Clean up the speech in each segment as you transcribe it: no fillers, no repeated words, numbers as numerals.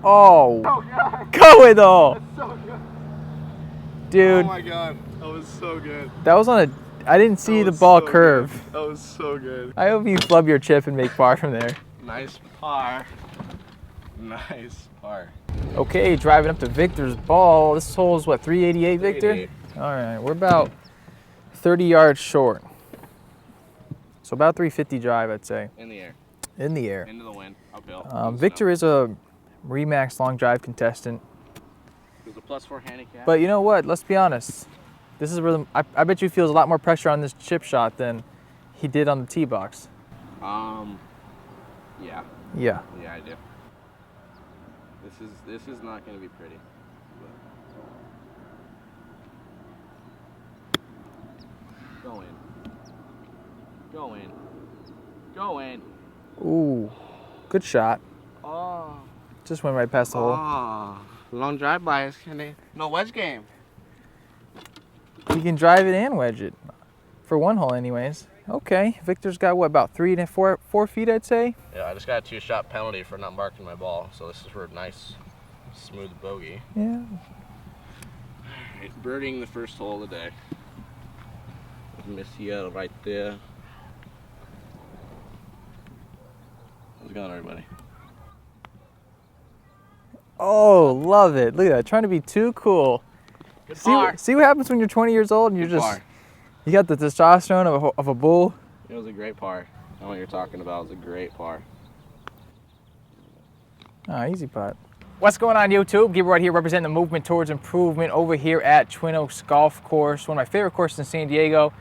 Oh, Oh god. go with all. That's so good. Dude. Oh my god. That was so good. That was on a, I didn't see the ball curve. Good. That was so good. I hope you flub your chip and make par from there. Nice par. Nice par. Okay, driving up to Victor's ball. This hole is what, 388, Victor? 388. All right, we're about 30 yards short. So about 350 drive, I'd say. In the air. In the air. Into the wind. Uphill. Victor is a Remax long drive contestant. It was a +4 handicap. But you know what? Let's be honest. This is where I bet you feels a lot more pressure on this chip shot than he did on the tee box. Yeah. Yeah. Yeah, I do. This is not going to be pretty. But... Go in. Go in. Go in. Ooh, good shot. Oh. Just went right past the hole. Oh. Long drive-bys. No wedge game. You can drive it and wedge it. For one hole anyways. Okay, Victor's got what, about 3 to 4 feet, I'd say? Yeah, I just got a 2-shot penalty for not marking my ball, so this is for a nice, smooth bogey. Yeah. Right, birding the first hole of the day. Miss Yell right there. How's it going, everybody? Oh, love it. Look at that, trying to be too cool. Good par. See what happens when you're 20 years old and you're just, you got the testosterone of a bull. It was a great par. I know what you're talking about. It was a great par. Ah, easy putt. What's going on, YouTube? Gabe right here representing the movement towards improvement over here at Twin Oaks Golf Course, one of my favorite courses in San Diego,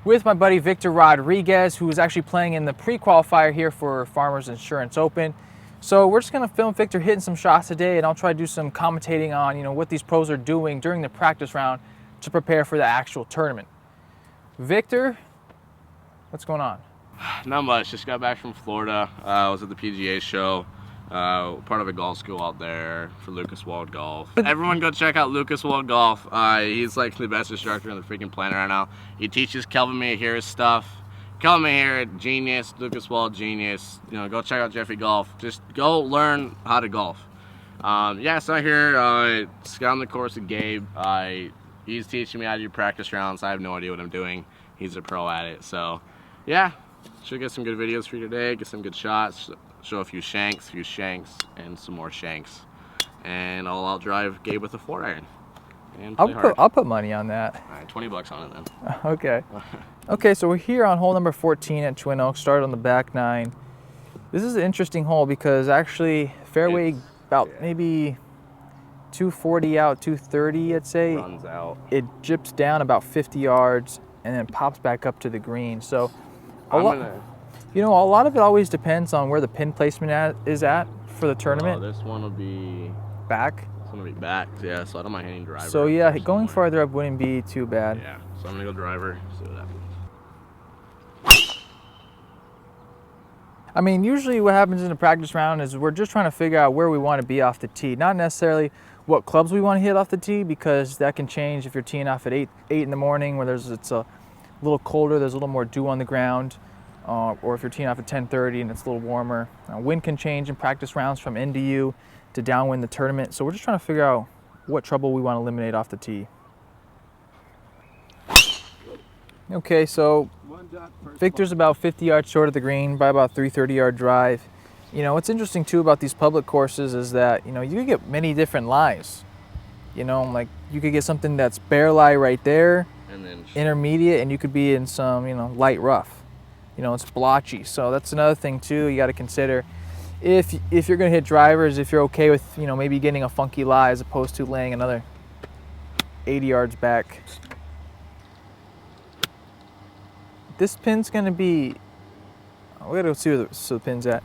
with my buddy Victor Rodriguez, who is actually playing in the pre-qualifier here for Farmers Insurance Open. So we're just gonna film Victor hitting some shots today, and I'll try to do some commentating on, you know, what these pros are doing during the practice round to prepare for the actual tournament. Victor, what's going on? Not much. Just got back from Florida. I was at the PGA show. Part of a golf school out there for Lucas Wald Golf. Everyone go check out Lucas Wald Golf. He's like the best instructor on the freaking planet right now. He teaches Kelvin Mayhear's stuff. Kelvin Mayhear, genius. Lucas Wald, genius. You know, go check out Jeffrey Golf. Just go learn how to golf. Yeah, so I'm here scouting the course with Gabe. He's teaching me how to do practice rounds. I have no idea what I'm doing. He's a pro at it. So, yeah, should get some good videos for you today. Get some good shots. Show a few shanks, and some more shanks. And I'll outdrive Gabe with a 4-iron. And I'll put money on that. All right, $20 on it then. Okay. Okay, so we're here on hole number 14 at Twin Oaks. Started on the back 9. This is an interesting hole because actually fairway maybe 240 out, 230, I'd say. Runs out. It jips down about 50 yards and then pops back up to the green. So you know, a lot of it always depends on where the pin placement is at for the tournament. Oh, this one will be back. It's gonna be back, yeah. So I don't mind hitting driver. So yeah, going farther up wouldn't be too bad. Yeah. So I'm gonna go driver. See what happens. I mean, usually what happens in the practice round is we're just trying to figure out where we want to be off the tee. Not necessarily what clubs we want to hit off the tee, because that can change if you're teeing off at 8 in the morning where it's a little colder, there's a little more dew on the ground. Or if you're teeing off at 10:30 and it's a little warmer. Wind can change in practice rounds from NDU to downwind the tournament. So we're just trying to figure out what trouble we want to eliminate off the tee. Okay, so Victor's about 50 yards short of the green by about 330-yard drive. You know, what's interesting too about these public courses is that, you know, you can get many different lies. You know, like you could get something that's bare lie right there, and then intermediate, and you could be in some, you know, light rough. You know, it's blotchy. So that's another thing too you got to consider. If you're going to hit drivers, if you're okay with, you know, maybe getting a funky lie as opposed to laying another 80 yards back. This pin's going to be, we got to see where the pin's at.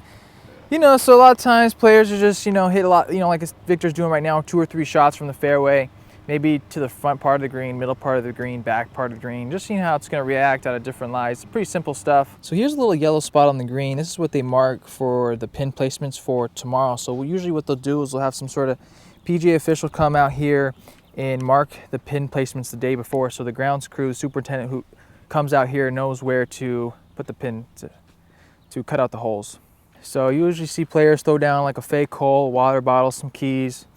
You know, so a lot of times players are just, you know, hit a lot, you know, like Victor's doing right now, 2 or 3 shots from the fairway. Maybe to the front part of the green, middle part of the green, back part of the green, just seeing how it's going to react out of different lies. Pretty simple stuff. So here's a little yellow spot on the green. This is what they mark for the pin placements for tomorrow. So usually what they'll do is they'll have some sort of PGA official come out here and mark the pin placements the day before. So the grounds crew, superintendent who comes out here knows where to put the pin to cut out the holes. So you usually see players throw down like a fake hole, water bottle, some keys,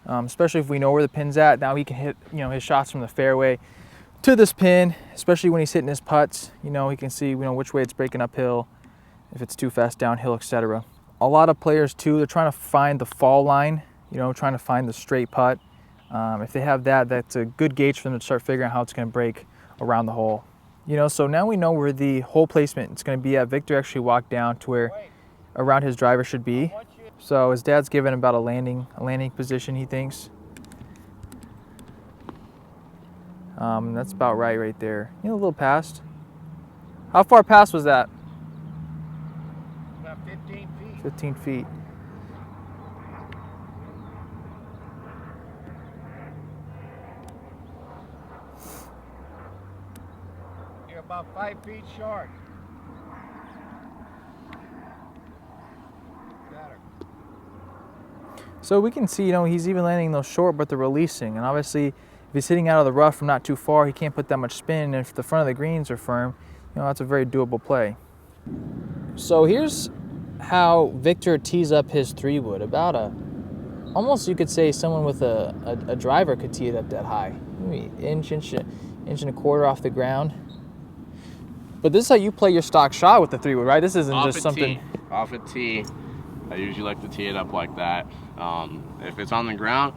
especially if we know where the pin's at. Now he can hit, you know, his shots from the fairway to this pin, especially when he's hitting his putts. You know, he can see, you know, which way it's breaking uphill, if it's too fast downhill, etc. A lot of players too, they're trying to find the fall line, you know, trying to find the straight putt. If they have that, that's a good gauge for them to start figuring out how it's going to break around the hole. You know, so now we know where the hole placement is going to be at. Victor actually walked down to where around his driver should be. So his dad's given about a landing position, he thinks. That's about right there. You know, a little past. How far past was that? About 15 feet. 15 feet. You're about 5 feet short. Better. So we can see, you know, he's even landing those short, but they're releasing. And obviously, if he's hitting out of the rough from not too far, he can't put that much spin. And if the front of the greens are firm, you know, that's a very doable play. So here's how Victor tees up his 3-wood. About almost you could say someone with a driver could tee it up that high. Maybe inch and a quarter off the ground. But this is how you play your stock shot with the 3-wood, right? This isn't just something. Off a tee. I usually like to tee it up like that. If it's on the ground,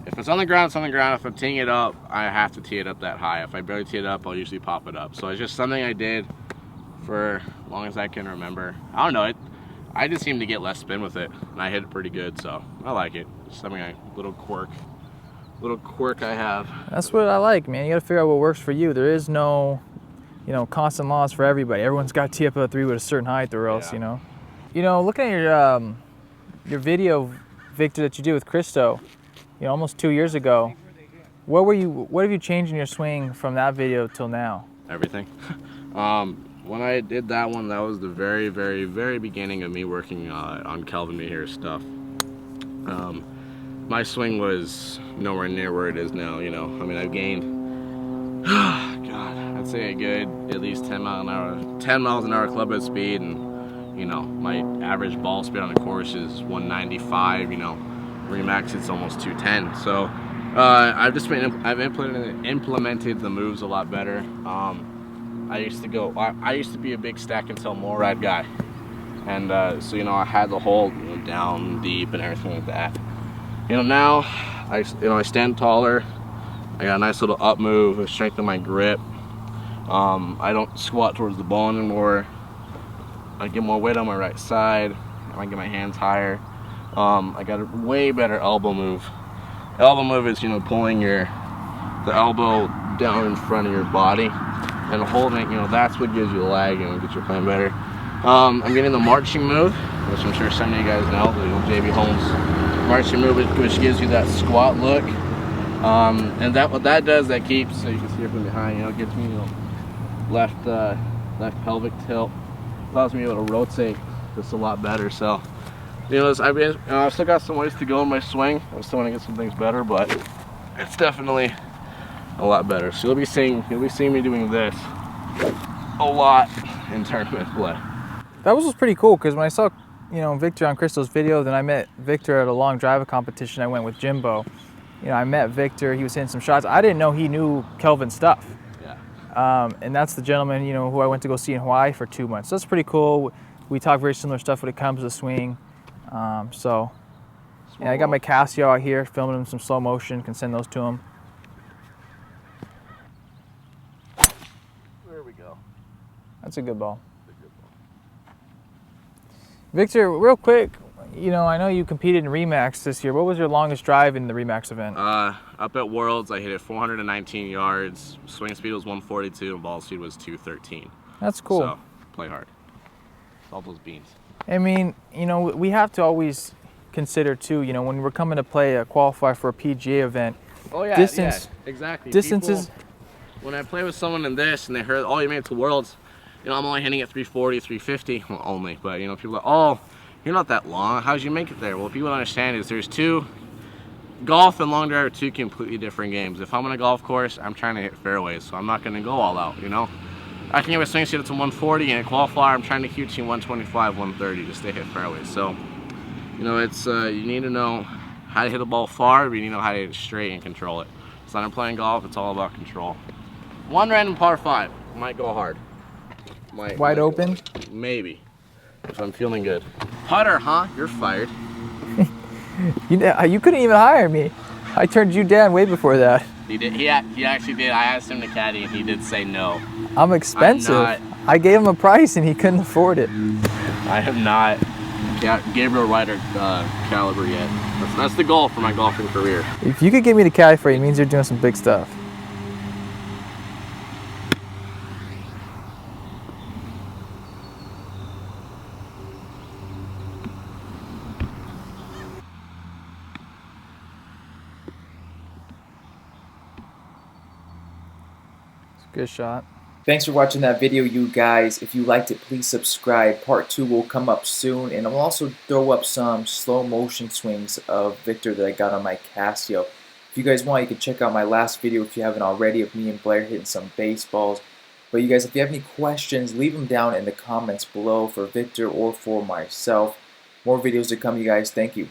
it's on the ground. If I'm teeing it up, I have to tee it up that high. If I barely tee it up, I'll usually pop it up. So it's just something I did for as long as I can remember. I don't know, I just seem to get less spin with it, and I hit it pretty good, so I like it. It's something little quirk I have. That's what I like, man. You got to figure out what works for you. There is no, you know, constant laws for everybody. Everyone's got to tee up a 3 with a certain height, or else, Yeah. You know, looking at your video, Victor, that you did with Christo, you know, almost 2 years ago. What have you changed in your swing from that video till now? Everything. When I did that one, that was the very, very, very beginning of me working on Kelvin Mihir's stuff. My swing was nowhere near where it is now, you know. I mean, I've gained, God, I'd say a good at least 10 miles an hour club head speed, and, you know, my average ball speed on the course is 195, you know. Remax, it's almost 210. So I've implemented the moves a lot better. I used to be a big stack and sell more ride guy, and so, you know, I had the hole, you know, down deep and everything like that. You know, now I stand taller. I got a nice little up move. I've strengthened my grip. I don't squat towards the ball anymore. I get more weight on my right side. I get my hands higher. I got a way better elbow move. Elbow move is, you know, pulling the elbow down in front of your body and holding it. You know, that's what gives you a lag and gets your playing better. I'm getting the marching move, which I'm sure some of you guys know, the old JB Holmes marching move, which gives you that squat look. And what that does, that keeps, so you can see it from behind, you know, it gets me, you know, left pelvic tilt, allows me to be able to rotate just a lot better. So, you know, I've still got some ways to go in my swing. I still want to get some things better, but it's definitely a lot better. So you'll be seeing me doing this a lot in tournament play. That was pretty cool, because when I saw, you know, Victor on Crystal's video, then I met Victor at a long driver competition. I went with Jimbo. You know, I met Victor. He was hitting some shots. I didn't know he knew Kelvin's stuff. Yeah. And that's the gentleman, you know, who I went to go see in Hawaii for 2 months. So that's pretty cool. We talk very similar stuff when it comes to swing. So, yeah, I got my Casio out here, filming him some slow motion. Can send those to him. There we go. That's a good ball. Victor, real quick, you know, I know you competed in Remax this year. What was your longest drive in the Remax event? Up at Worlds, I hit it 419 yards. Swing speed was 142, and ball speed was 213. That's cool. So, play hard. All those beans. I mean, you know, we have to always consider too, you know, when we're coming to play a qualifier for a PGA event. Oh yeah, distance, yeah, exactly. Distances. When I play with someone in this and they heard, oh, you made it to Worlds, you know, I'm only hitting at 340, 350, well, only, but, you know, people are like, oh, you're not that long, how'd you make it there? Well, people understand is there's golf and long drive are two completely different games. If I'm on a golf course, I'm trying to hit fairways, so I'm not going to go all out, you know? I can get my swing speed up to 140, and at qualifier, I'm trying to keep between 125, 130 to stay hit fairways. So, you know, it's you need to know how to hit the ball far, but you need to know how to hit it straight and control it. So when I'm playing golf, it's all about control. One random par 5 might go hard. Wide open? Maybe, if I'm feeling good. Putter, huh? You're fired. You couldn't even hire me. I turned you down way before that. He did. He actually did. I asked him to caddy, and he did say no. I'm expensive. I gave him a price, and he couldn't afford it. I am not Gabriel Ryder caliber yet. That's the goal for my golfing career. If you could get me to caddy for you, it means you're doing some big stuff. It's a good shot. Thanks for watching that video, you guys. If you liked it, please subscribe. Part 2 will come up soon, and I'll also throw up some slow motion swings of Victor that I got on my Casio. If you guys want, you can check out my last video if you haven't already of me and Blair hitting some baseballs. But you guys, if you have any questions, leave them down in the comments below for Victor or for myself. More videos to come, you guys. Thank you.